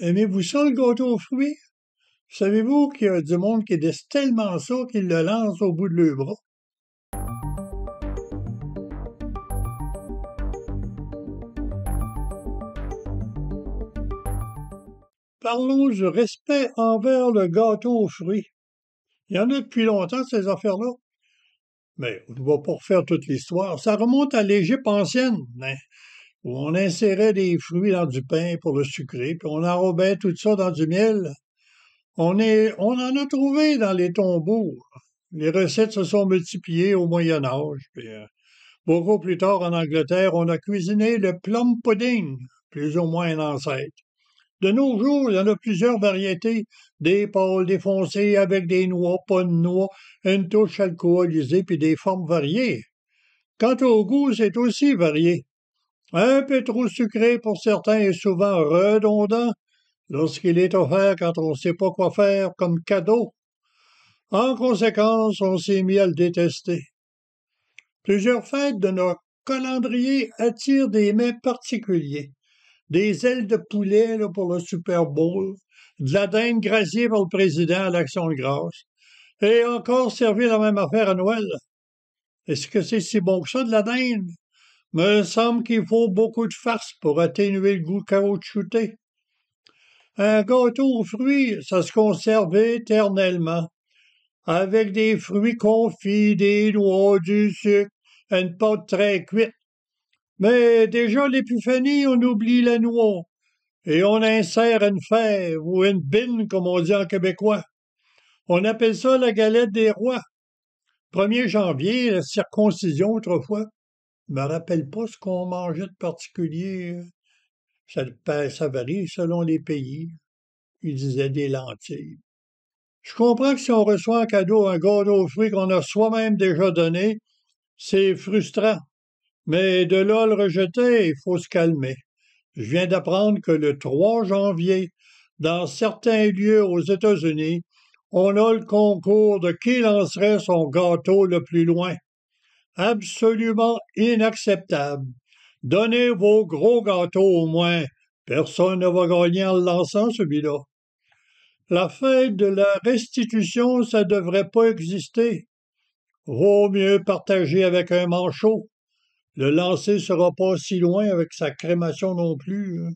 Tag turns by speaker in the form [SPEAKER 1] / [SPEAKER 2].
[SPEAKER 1] Aimez-vous ça, le gâteau aux fruits? Savez-vous qu'il y a du monde qui déteste tellement ça qu'ils le lancent au bout de leurs bras? Parlons du respect envers le gâteau aux fruits. Il y en a depuis longtemps, ces affaires-là. Mais on ne va pas refaire toute l'histoire. Ça remonte à l'Égypte ancienne, hein, où on insérait des fruits dans du pain pour le sucrer, puis on enrobait tout ça dans du miel. On en a trouvé dans les tombeaux. Les recettes se sont multipliées au Moyen Âge. Puis, beaucoup plus tard, en Angleterre, on a cuisiné le plum pudding, plus ou moins un ancêtre. De nos jours, il y en a plusieurs variétés, des pâles, des foncés, avec des noix, pas de noix, une touche alcoolisée, puis des formes variées. Quant au goût, c'est aussi varié. Un peu trop sucré pour certains et souvent redondant lorsqu'il est offert quand on ne sait pas quoi faire comme cadeau. En conséquence, on s'est mis à le détester. Plusieurs fêtes de notre calendrier attirent des mets particuliers. Des ailes de poulet là, pour le Super Bowl, de la dinde graciée par le président à l'Action de grâce, et encore servir la même affaire à Noël. Est-ce que c'est si bon que ça, de la dinde? Me semble qu'il faut beaucoup de farce pour atténuer le goût caoutchouté. Un gâteau aux fruits, ça se conserve éternellement, avec des fruits confits, des noix, du sucre, une pâte très cuite. Mais déjà, l'épiphanie, on oublie la noix, et on insère une fève ou une bine, comme on dit en québécois. On appelle ça la galette des rois. 1er janvier, la circoncision autrefois. Je me rappelle pas ce qu'on mangeait de particulier. Ça varie selon les pays. Ils disaient des lentilles. Je comprends que si on reçoit en cadeau un gâteau aux fruits qu'on a soi-même déjà donné, c'est frustrant. Mais de là à le rejeter, il faut se calmer. Je viens d'apprendre que le 3 janvier, dans certains lieux aux États-Unis, on a le concours de qui lancerait son gâteau le plus loin. Absolument inacceptable. Donnez vos gros gâteaux au moins. Personne ne va gagner en le lançant, celui-là. La fête de la restitution, ça devrait pas exister. Vaut mieux partager avec un manchot. Le lancer sera pas si loin avec sa crémation non plus, hein.